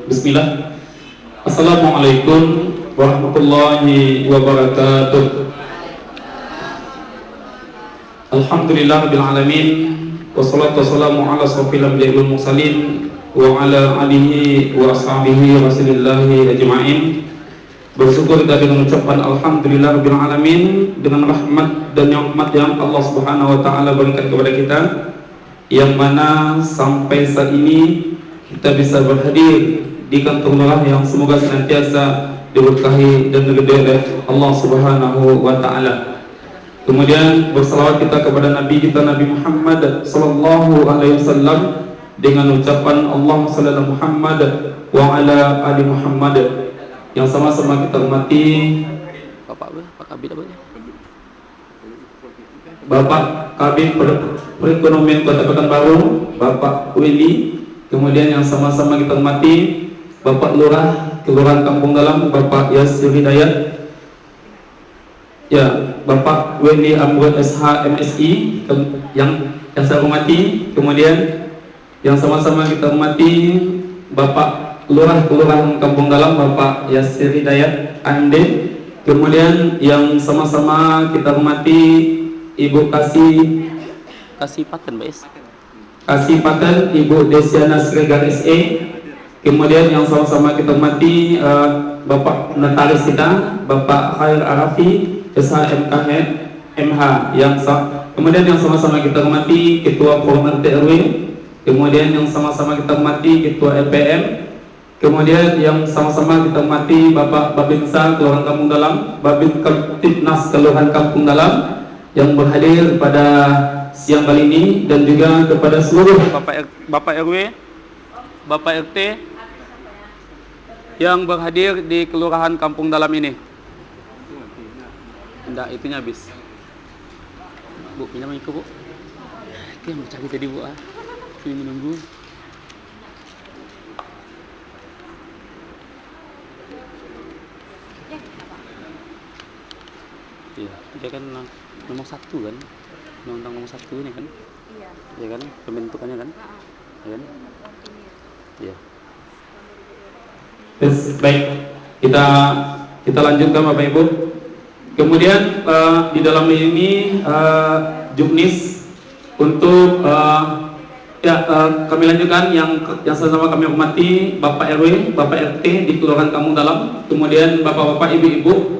Bismillah. Assalamualaikum warahmatullahi wabarakatuh. Alhamdulillah rabbil alamin. Wassalatu wassalamu ala asrofil anbiya'i wal mursalin wa ala alihi wa ashabihi rasulillahi ajma'in. Bersyukur kita dengan ucapan alhamdulillah rabbil alamin, dengan rahmat dan nikmat yang Allah Subhanahu wa taala berikan kepada kita, yang mana sampai saat ini kita bisa berhadir di kantor lurah yang semoga senantiasa diberkahi dan diridhai oleh Allah Subhanahu wa taala. Kemudian bersalawat kita kepada Nabi kita Nabi Muhammad sallallahu alaihi wasallam dengan ucapan Allahumma shalli ala Muhammad wa ala ali Muhammad, yang sama-sama kita hormati Bapak Kabid Perekonomian Kota Pekanbaru, Bapak Willy. Kemudian yang sama-sama kita hormati Bapak Lurah Kelurahan Kampung Dalam, Bapak Yasir Hidayat. Ya, Bapak Willy Amrud SH MSI yang saya hormati. Kemudian yang sama-sama kita hormati Bapak Lurah Kelurahan Kampung Dalam, Bapak Yasir Hidayat Ande. Kemudian yang sama-sama kita hormati Ibu Kasih Paten Ibu Desiana Sregar SE. Kemudian yang sama-sama kita hormati Bapak Notaris kita Bapak Khair Arafi SHMKH MH. Kemudian yang sama-sama kita hormati Ketua Forum RT RW. Kemudian yang sama-sama kita hormati Ketua LPM. Kemudian yang sama-sama kita hormati Bapak Babinsa Kelurahan Kampung Dalam, Babin Kaptipnas Kelurahan Kampung Dalam yang berhadir pada siang kali ini, dan juga kepada seluruh Bapak RW, Bapak RT yang berhadir di Kelurahan Kampung Dalam ini. Enggak, itunya habis. Bu, pinjam itu, Bu. Itu yang mencari tadi, Bu. Ini menunggu. Iya, dia kan nomor 1 kan, undang-undang nomor 1 ini kan, iya kan, pembentukannya kan, iya kan, iya. Baik, kita lanjutkan Bapak Ibu. Kemudian di dalam ini Juknis untuk kami lanjutkan yang sama-sama kami hormati Bapak RW, Bapak RT di Kelurahan Kampung Dalam, kemudian Bapak-bapak, Ibu-ibu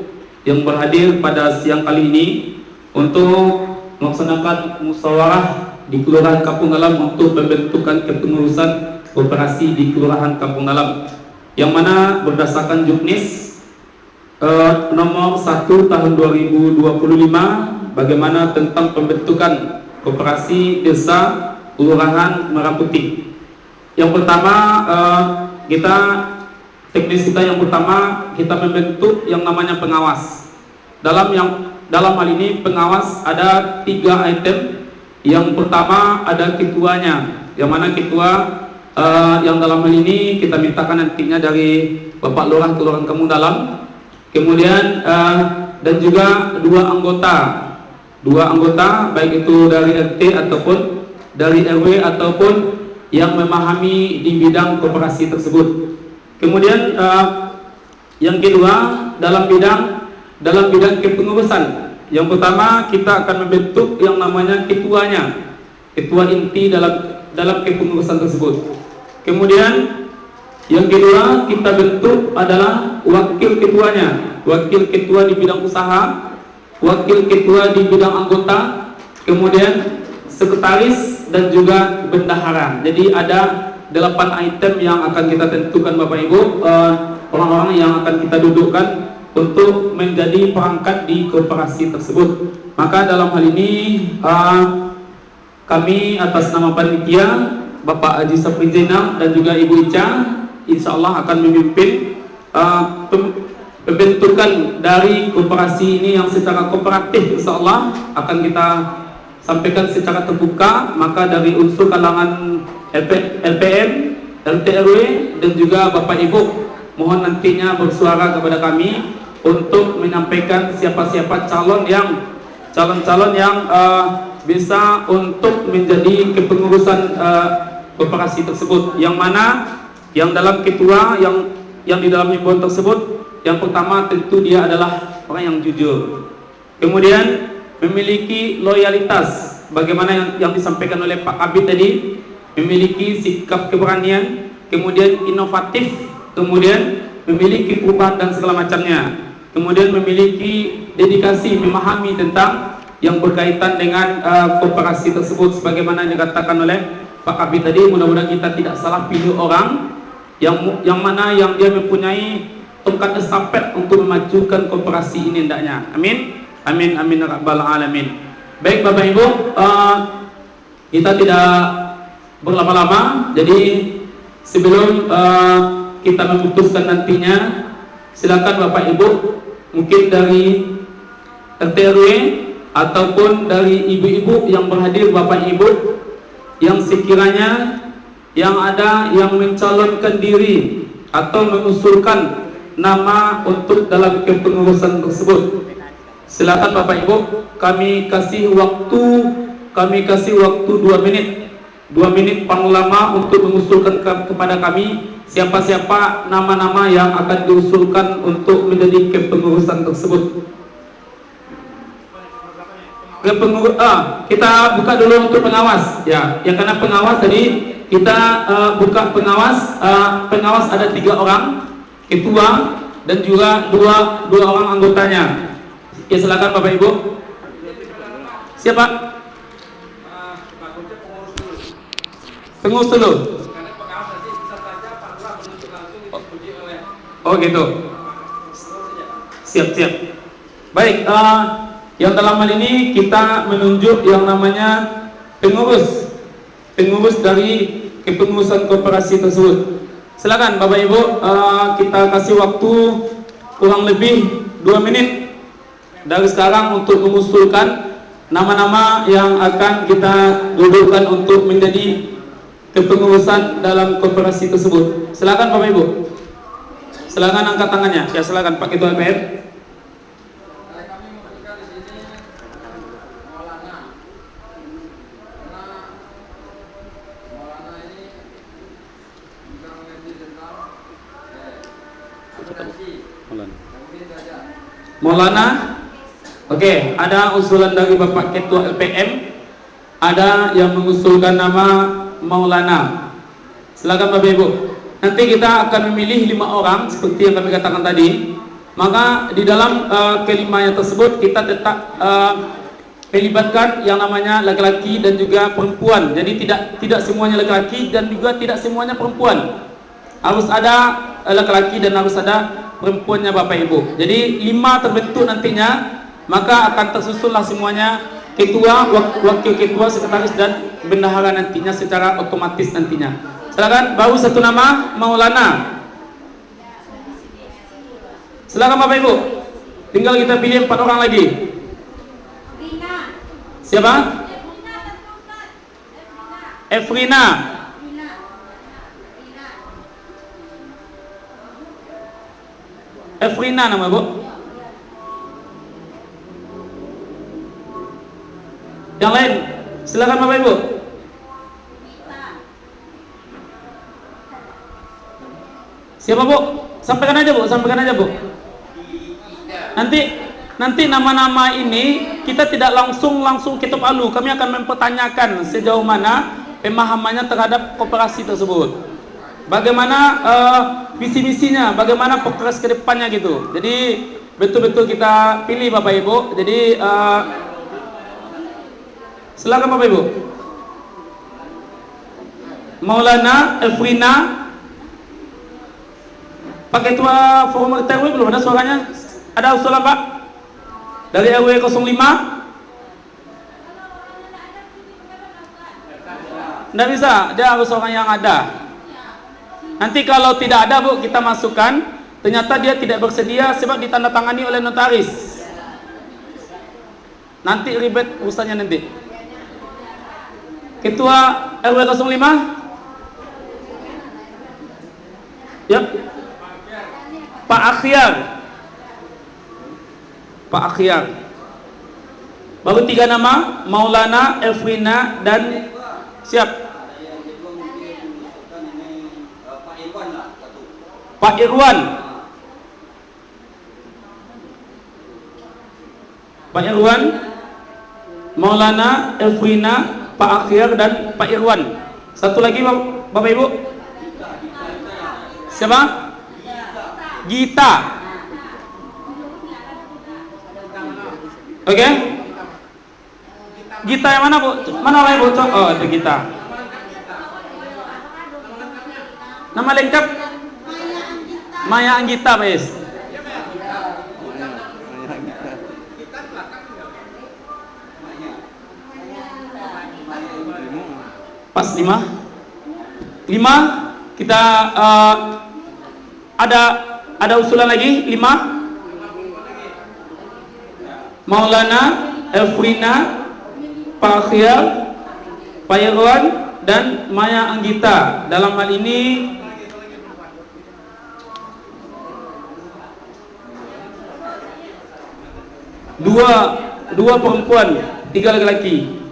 yang berhadir pada siang kali ini untuk melaksanakan musyawarah di Kelurahan Kampung Dalam untuk pembentukan kepengurusan koperasi di Kelurahan Kampung Dalam, yang mana berdasarkan Juknis nomor 1 tahun 2025 bagaimana tentang pembentukan koperasi desa Kelurahan Merah Putih. Yang pertama teknis kita yang pertama, kita membentuk yang namanya pengawas. Dalam hal ini pengawas ada 3 item. Yang pertama ada ketuanya, yang mana ketua yang dalam hal ini kita mintakan nantinya dari Bapak Lurah Kelurahan Kampung Dalam. Kemudian dan juga 2 anggota baik itu dari RT ataupun dari RW ataupun yang memahami di bidang koperasi tersebut. Kemudian yang kedua dalam bidang kepengurusan. Yang pertama kita akan membentuk yang namanya ketuanya, ketua inti dalam kepengurusan tersebut. Kemudian yang kedua kita bentuk adalah wakil ketuanya, wakil ketua di bidang usaha, wakil ketua di bidang anggota, kemudian sekretaris dan juga bendahara. Jadi ada 8 item yang akan kita tentukan Bapak Ibu, orang-orang yang akan kita dudukkan untuk menjadi perangkat di koperasi tersebut. Maka dalam hal ini kami atas nama panitia Bapak Haji Sapri Zainal dan juga Ibu Ica insya Allah akan memimpin pembentukan dari koperasi ini yang secara kooperatif insya Allah akan kita sampaikan secara terbuka. Maka dari unsur kalangan LPM, RT RW dan juga Bapak Ibu mohon nantinya bersuara kepada kami untuk menyampaikan siapa-siapa calon yang bisa untuk menjadi kepengurusan koperasi tersebut. Yang mana yang dalam ketua yang di dalam himbauan tersebut, yang pertama tentu dia adalah orang yang jujur. Kemudian memiliki loyalitas, bagaimana yang disampaikan oleh Pak Abid tadi, memiliki sikap keberanian, kemudian inovatif, kemudian memiliki perubahan dan segala macamnya, kemudian memiliki dedikasi, memahami tentang yang berkaitan dengan koperasi tersebut, sebagaimana yang dikatakan oleh Pak Abid tadi. Mudah-mudahan kita tidak salah pilih orang yang mana yang dia mempunyai tongkat estafet untuk memajukan koperasi ini hendaknya. Amin, amin, amin rabbal alamin. Baik Bapak Ibu, kita tidak berlama-lama. Jadi sebelum kita memutuskan nantinya, silakan Bapak Ibu, mungkin dari RT RW ataupun dari ibu-ibu yang berhadir, Bapak Ibu yang sekiranya yang ada yang mencalonkan diri atau mengusulkan nama untuk dalam kepengurusan tersebut, silakan Bapak Ibu, kami kasih waktu 2 menit. 2 menit paling lama untuk mengusulkan kepada kami siapa-siapa nama-nama yang akan diusulkan untuk menjadi kepengurusan tersebut. Kita buka dulu untuk pengawas ya. Yang karena pengawas tadi kita buka pengawas. Pengawas ada 3 orang, ketua dan juga dua orang anggotanya. Ya silakan Bapak Ibu. Siapa? Pengurus dulu. Oh gitu. Siap. Baik. Yang dalam hal ini kita menunjuk yang namanya pengurus dari kepengurusan koperasi tersebut. Silakan Bapak Ibu, kita kasih waktu kurang lebih 2 menit dari sekarang untuk mengusulkan nama-nama yang akan kita dudukkan untuk menjadi kepengurusan dalam koperasi tersebut. Silakan Bapak Ibu. Silakan angkat tangannya. Ya silakan Pak Ketua LPR. Maulana. Oke, ada usulan dari Bapak Ketua LPM. Ada yang mengusulkan nama Maulana. Silakan Bapak Ibu. Nanti kita akan memilih 5 orang seperti yang kami katakan tadi. Maka di dalam kelimanya tersebut kita tetap melibatkan yang namanya laki-laki dan juga perempuan. Jadi tidak semuanya laki-laki dan juga tidak semuanya perempuan. Harus ada laki-laki dan harus ada perempuannya Bapak Ibu. Jadi 5 terbentuk nantinya, maka akan tersusunlah semuanya ketua, wakil ketua, sekretaris dan bendahara nantinya secara otomatis nantinya. Silakan, baru 1 nama Maulana. Silakan Bapak Ibu. Tinggal kita pilih 4 orang lagi. Siapa? Efrina. Efrina nama Bu. Yang lain, silakan Bapak Ibu. Siapa Bu? Sampaikan aja Bu, sampaikan aja Bu. Nanti nama-nama ini kita tidak langsung ketuk palu. Kami akan mempertanyakan sejauh mana pemahamannya terhadap koperasi tersebut. Bagaimana visi-misinya, bagaimana progres ke depannya gitu. Jadi betul-betul kita pilih Bapak Ibu. Jadi silakan Bapak Ibu. Maulana, Elfrina. Pak Ketua Forum RT RW belum ada suaranya? Ada usulan Pak? Dari RW 05? Tidak bisa, dia harus orang yang ada. Nanti kalau tidak ada Bu, kita masukkan. Ternyata dia tidak bersedia sebab ditandatangani oleh notaris. Nanti ribet urusannya nanti. Ketua RW 05? Yap. Pak Akhyar. Pak Akhyar. Baru 3 nama, Maulana, Elfrina dan siap. Pak Irwan. Pak Irwan, Maulana, Elfrina, Pak Akhir, dan Pak Irwan. Satu lagi Bapak Ibu. Siapa? Gita. Oke? Gita yang mana Bu? Mana oleh Bu? Oh, itu Gita. Nama lengkap? Maya Anggita, Mas. Pas 5 kita ada usulan lagi 5. Maulana, Elfrina, Pak Akhir, Pak Irwan, dan Maya Anggita. Dalam hal ini dua perempuan, 3 laki-laki.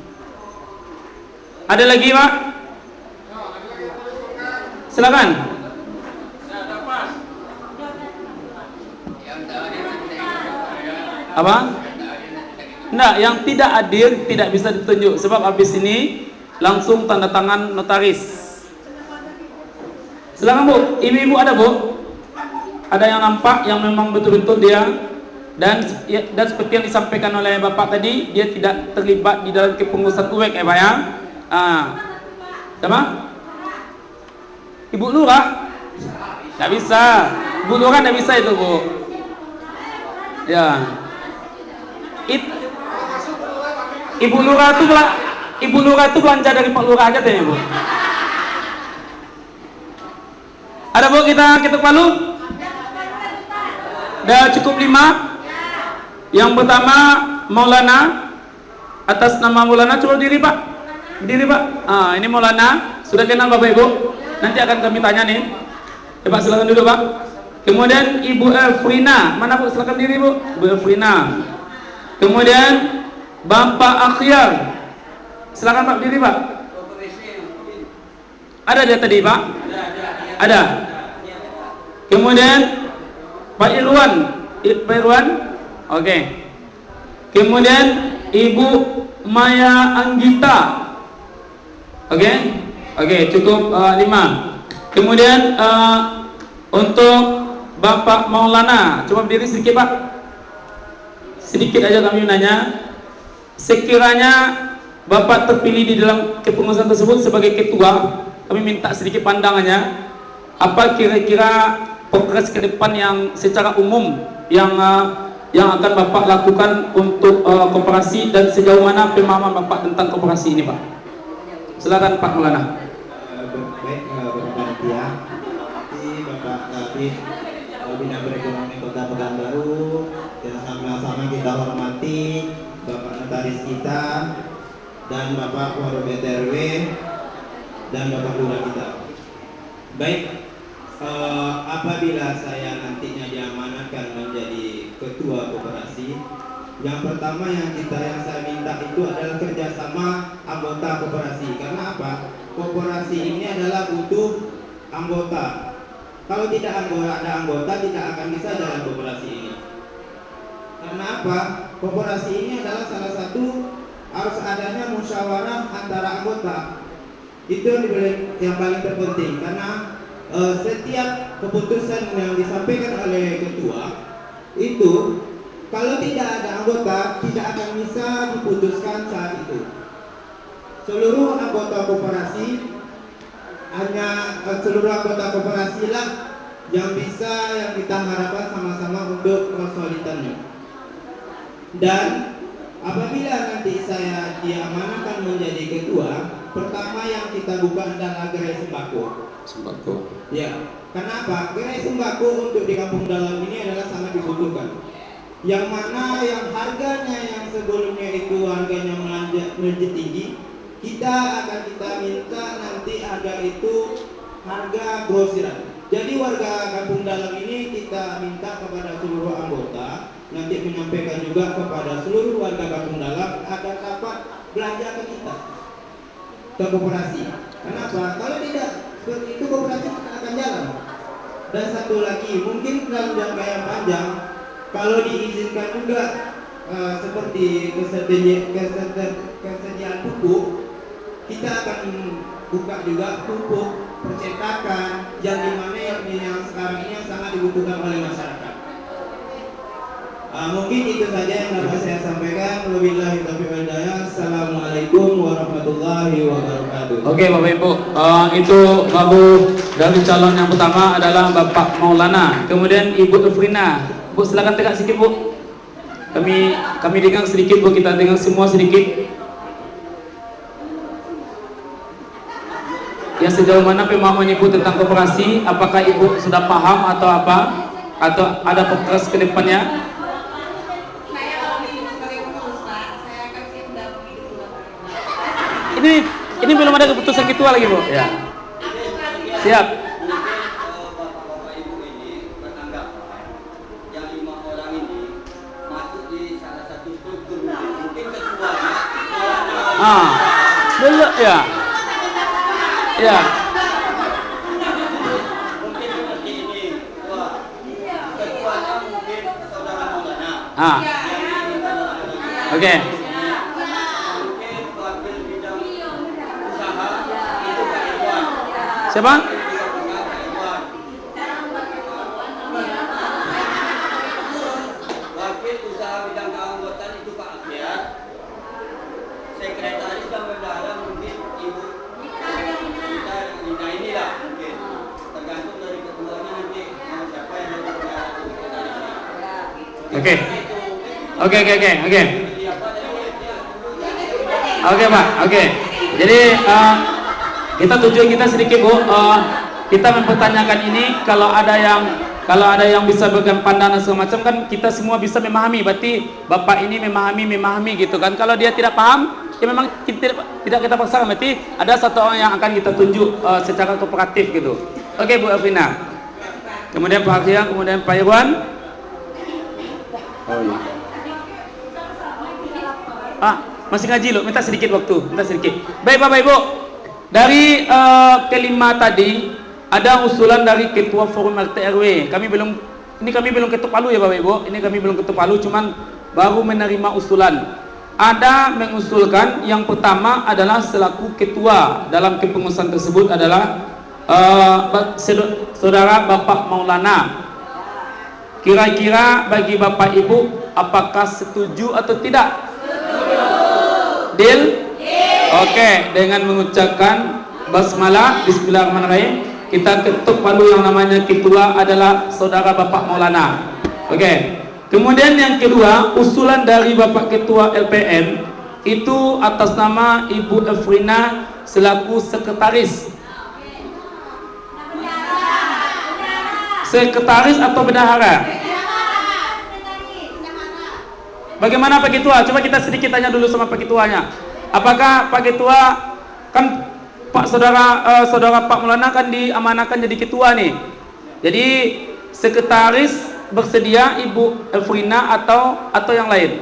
Ada lagi Pak? Silakan. Apa? Enggak, yang tidak hadir tidak bisa ditunjuk sebab habis ini langsung tanda tangan notaris. Silakan Bu, ibu-ibu ada Bu? Ada yang nampak yang memang betul-betul dia dan seperti yang disampaikan oleh Bapak tadi, dia tidak terlibat di dalam kepengurusan UEK ya Pak ya. Sama? Ibu Lurah? Tidak bisa. Ibu Lurah tidak bisa itu Bu. Ya. Ibu Lurah itu belanja dari Pak Lurah aja tanya Bu. Ada Bu kita palu? Udah cukup 5. Yang pertama Maulana, atas nama Maulana coba diri Pak. Berdiri Pak. Ini Maulana, sudah kenal Bapak Ibu? Nanti akan kami tanya nih. Pak silakan duduk Pak. Kemudian Ibu Elfrina, mana Bu? Silakan diri Bu. Ibu Elfrina. Kemudian Bapak Akhyar, silakan Pak diri Pak. Ada dia tadi Pak? Ada. Kemudian Pak Irwan, Pak Irwan, oke. Kemudian Ibu Maya Anggita. Oke, cukup 5. Kemudian untuk Bapak Maulana, coba berdiri sedikit Pak. Sedikit aja kami nanya. Sekiranya Bapak terpilih di dalam kepengurusan tersebut sebagai ketua, kami minta sedikit pandangannya. Apa kira-kira progres ke depan yang secara umum yang akan Bapak lakukan untuk koperasi dan sejauh mana pemahaman Bapak tentang koperasi ini Pak? Silakan Pak Maulana. Baik, berpanitia, Bapak Kabid Bidang Perekonomian Kota Pekanbaru, yang sama-sama kita hormati Bapak Notaris kita dan Bapak Waru BTRW dan Bapak Lurah kita. Baik, apabila saya nantinya diamanatkan menjadi ketua koperasi, yang pertama yang saya minta itu adalah kerjasama anggota koperasi. Karena apa? Koperasi ini adalah butuh anggota. Kalau tidak ada anggota, tidak akan bisa jalan koperasi ini. Karena apa? Koperasi ini adalah salah satu harus adanya musyawarah antara anggota. Itu yang paling terpenting. Karena setiap keputusan yang disampaikan oleh ketua itu kalau tidak ada anggota tidak akan bisa diputuskan saat itu. Seluruh anggota koperasi lah yang kita harapkan sama-sama untuk kesulitannya. Dan apabila nanti saya diamanahkan menjadi ketua, pertama yang kita buka adalah gerai sembako. Ya, kenapa? Gerai sembako untuk di kampung dalam ini adalah sangat dibutuhkan. Yang mana yang harganya yang sebelumnya itu harganya melonjak tinggi, kita minta nanti harga itu harga grosiran. Jadi warga kampung dalam ini kita minta kepada seluruh anggota nanti menyampaikan juga kepada seluruh warga kampung dalam agar dapat belanja ke kita, ke koperasi. Kenapa? Kalau tidak seperti itu koperasi akan jalan. Dan satu lagi, mungkin dalam jangka yang panjang, kalau diizinkan juga seperti kesediaan pupuk, kita akan buka juga pupuk percetakan yang dimana yang sekarang ini yang sangat dibutuhkan oleh masyarakat. Mungkin itu saja yang dapat saya sampaikan. Wabillahi taufiq wal hidayah. Assalamualaikum warahmatullahi wabarakatuh. Oke Bapak Ibu, itu baru dari calon yang pertama adalah Bapak Maulana, kemudian Ibu Efrina. Bu silakan tegak sedikit Bu. Kami dengar sedikit Bu, kita dengar semua sedikit. Ya, sejauh mana pemahaman Ibu tentang koperasi? Apakah Ibu sudah paham atau apa? Atau ada progres ke depannya? Ini belum ada keputusan ketua lagi Bu. Ya. Siap. Bapak-bapak Ibu ini beranggapan yang 5 orang ini masuk di salah satu struktur, mungkin ketuanya. Belum ya. Ya. Mungkin seperti ini, ketuanya mungkin saudara Maulana. Oke. Siapa? Wakil usaha bidang keanggotaan itu Pak Akyar. Sekretaris dan bendahara mungkin Ibu Nah inilah mungkin tergantung dari ketuanya nanti siapa yang jadi sekretarisnya. Oke Pak. Oke. Jadi kita tujuan kita sedikit Bu, kita mempertanyakan ini kalau ada yang bisa berikan pandangan segala macam kan kita semua bisa memahami. Berarti Bapak ini memahami gitu kan. Kalau dia tidak paham, ya memang tidak kita paksakan. Berarti ada satu orang yang akan kita tunjuk secara kooperatif gitu. Oke Bu Elvina. Kemudian Pak Akhir, kemudian Pak Irwan. Oh iya. Masih ngaji loh, minta sedikit waktu, minta sedikit. Baik Bapak Ibu. Dari kelima tadi ada usulan dari Ketua Forum RT RW. Kami belum ketuk palu ya Bapak Ibu. Ini kami belum ketuk palu, cuman baru menerima usulan. Ada mengusulkan yang pertama adalah selaku ketua dalam kepengurusan tersebut adalah Saudara Bapak Maulana. Kira-kira bagi Bapak Ibu apakah setuju atau tidak? Deal? Oke, dengan mengucapkan basmalah bismillahirrahmanirrahim, kita ketuk palu yang namanya ketua adalah Saudara Bapak Maulana. Oke. Kemudian yang kedua, usulan dari Bapak Ketua LPM itu atas nama Ibu Efrina selaku sekretaris. Sekretaris atau bendahara? Bagaimana Pak Ketua? Coba kita sedikit tanya dulu sama Pak Ketuanya. Apakah Pak Ketua, kan saudara Pak Maulana kan diamanahkan jadi ketua nih. Jadi sekretaris bersedia Ibu Efrina atau yang lain?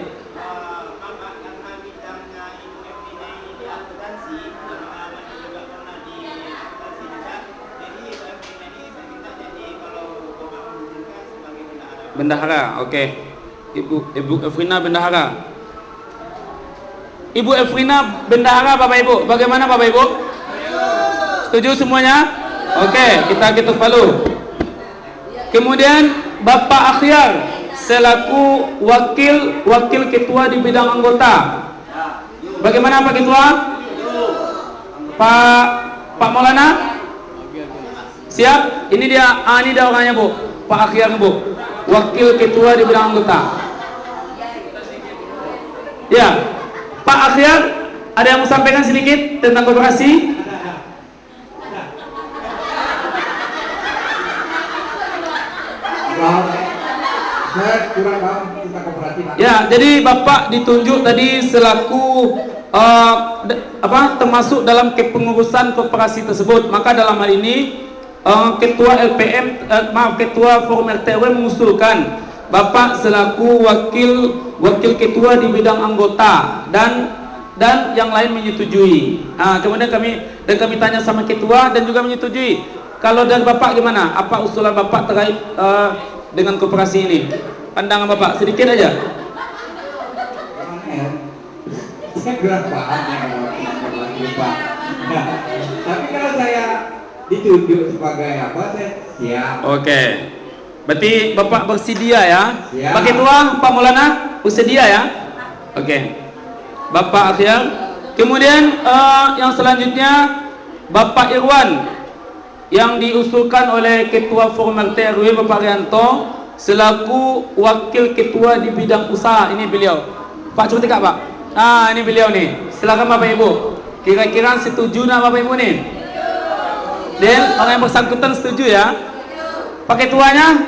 Bendahara, oke. Ibu Efrina bendahara. Ibu Efrina bendahara Bapak Ibu. Bagaimana Bapak Ibu? Setuju semuanya? Oke, kita ketuk palu. Kemudian Bapak Akhyar selaku wakil ketua di bidang anggota. Bagaimana Pak Ketua? Pak Maulana? Siap? Ini dia orangnya Bu. Pak Akhyar Bu. Wakil ketua di bidang anggota. Ya, Pak Akhyar, ada yang mau sampaikan sedikit tentang koperasi? Saya kurang paham tentang koperasi. Ya, jadi Bapak ditunjuk tadi selaku termasuk dalam kepengurusan koperasi tersebut. Maka dalam hal ini Ketua LPM, Ketua Forum RTW mengusulkan Bapak selaku wakil ketua di bidang anggota dan yang lain menyetujui. Kemudian kami tanya sama ketua dan juga menyetujui. Kalau dari Bapak gimana? Apa usulan Bapak terkait dengan koperasi ini? Pandangan Bapak sedikit aja. Saya kurang paham ya Pak. Nah, tapi kalau saya ditunjuk sebagai apa, saya siap. Oke. Berarti Bapak bersedia ya? Siap. Pak Ketua, Pak Maulana bersedia ya? Oke. Bapak Akhir. Kemudian yang selanjutnya Bapak Irwan yang diusulkan oleh Ketua Forum RT RW Bapak Rianto selaku Wakil Ketua di bidang usaha. Ini beliau. Pak coba tegak Pak. Ini beliau nih. Silakan Bapak Ibu. Kira-kira setuju nak Bapak Ibu nih? Del, orang yang bersangkutan setuju ya? Pak Ketuanya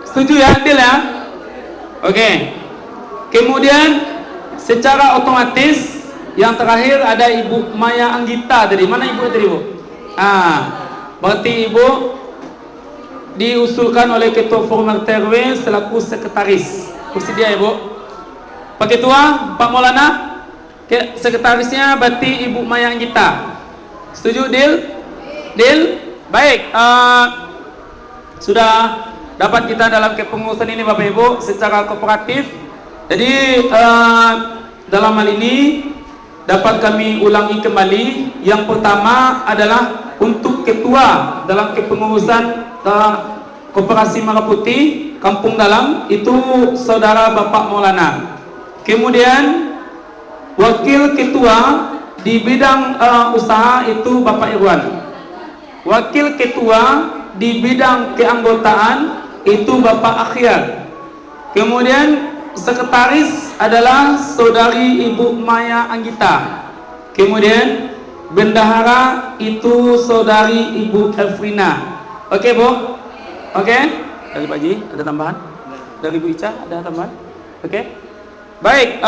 setuju ya? Del ya? Oke. Kemudian secara otomatis yang terakhir ada Ibu Maya Anggita tadi. Mana Ibu tadi Bu? Berarti Ibu diusulkan oleh Ketua Forum RT RW selaku sekretaris. Bersedia Ibu? Pak Ketua, Pak Maulana, sekretarisnya berarti Ibu Maya Anggita. Setuju Dil? Dil? Baik. Sudah dapat kita dalam kepengurusan ini Bapak Ibu secara kooperatif. Jadi dalam hal ini dapat kami ulangi kembali. Yang pertama adalah untuk ketua dalam kepengurusan Koperasi Merah Putih Kampung Dalam itu Saudara Bapak Maulana. Kemudian wakil ketua di bidang usaha itu Bapak Irwan. Wakil ketua di bidang keanggotaan itu Bapak Akhir. Kemudian sekretaris adalah Saudari Ibu Maya Anggita. Kemudian bendahara itu Saudari Ibu Elfrina. Oke Bu? Oke? Dari Pak Ji ada tambahan? Dari Bu Ica ada tambahan? Oke? Baik,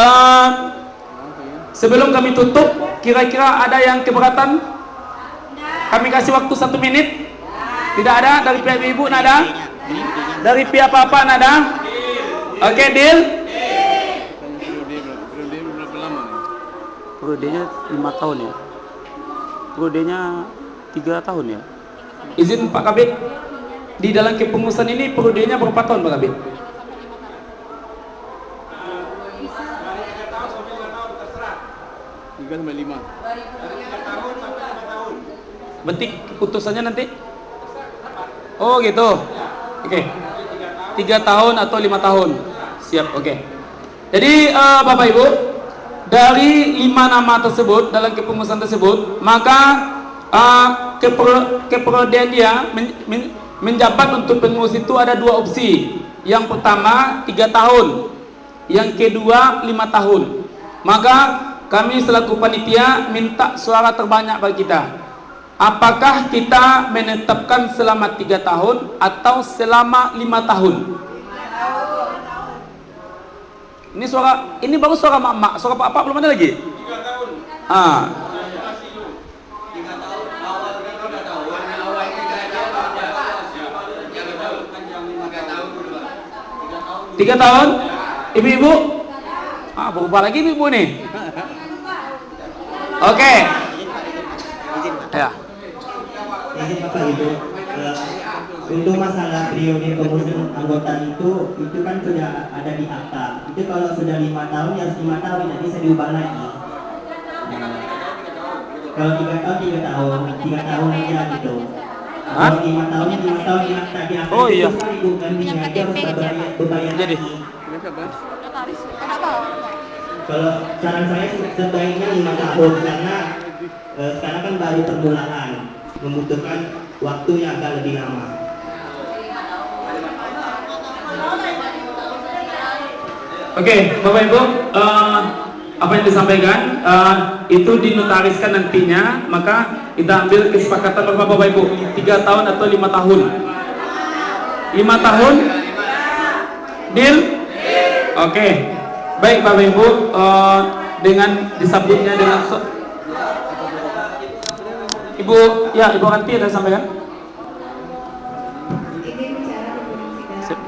sebelum kami tutup, kira-kira ada yang keberatan? Kami kasih waktu 1 menit. Tidak ada? Dari pihak ibu nada? Dari pihak papa nada? Oke, deal? Periodenya 5 tahun ya? Periodenya 3 tahun ya? Izin Pak Kabit, di dalam kepengurusan ini periodenya berapa tahun Pak Kabit? 3 sampai 5. Berarti keputusannya nanti? Oh gitu. Oke. 3 tahun atau 5 tahun. Siap, oke. Jadi Bapak Ibu, dari 5 nama tersebut dalam kepengurusan tersebut, maka keperodian dia menjabat untuk pengurus itu ada 2 opsi. Yang pertama 3 tahun, yang kedua 5 tahun. Maka kami selaku panitia minta suara terbanyak bagi kita. Apakah kita menetapkan selama 3 tahun atau selama 5 tahun? Ini suara, ini baru suara mak-mak, suara pak-pak belum ada lagi? 3 tahun. 3 3 tahun awal 3 tahun. Awal 3 tahun. 3 tahun? Ibu-ibu? Berubah lagi ibu nih. Oke. Ya. Izin Bapak Ibu, untuk masalah periode pengurusan anggota itu kan sudah ada di akta. Itu kalau sudah 5 tahun ya 5 tahun, tidak bisa diubah lagi. Kalau 3 tahun 3 tahun, 3 tahun aja gitu. Kalau 5 tahun di akta di akta. Oh iya. Ibu gantinya aja harus berbayar Jadi. lagi. Kalau saran saya sebaiknya 5 tahun karena sekarang kan baru permulaan, membutuhkan waktu yang agak lebih lama. Oke, Bapak Ibu, apa yang disampaikan itu dinotariskan nantinya, maka kita ambil kesepakatan Bapak Ibu 3 tahun atau 5 tahun. 5 tahun? Deal? Oke. Baik Bapak Ibu, dengan disambutnya dengan Ibu Ranti ada sampaikan? Ini bicara di sidang.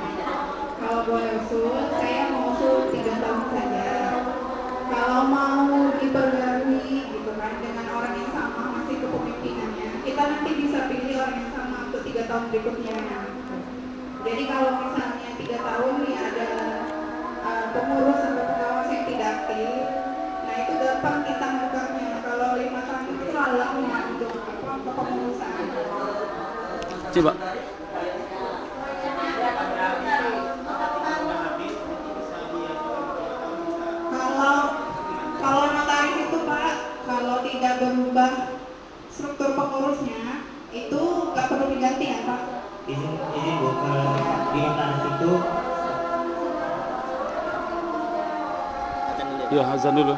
Kalau boleh usul, saya mau usul 3 tahun saja. Kalau mau diperbarui gitu kan dengan orang yang sama masih kepemimpinannya, kita nanti bisa pilih orang yang sama untuk 3 tahun berikutnya. Jadi kalau misalnya 3 tahun nih ada pengurus atau pengawas yang tidak aktif, nah itu gampang kita bukannya. Kalau 5 tahun itu terlalu lama untuk kepengurusan. Coba. Kalau notaris itu Pak, kalau tidak berubah struktur pengurusnya itu nggak perlu diganti ya Pak? Ini Bu, kalau di notaris itu Ya, azan dulu.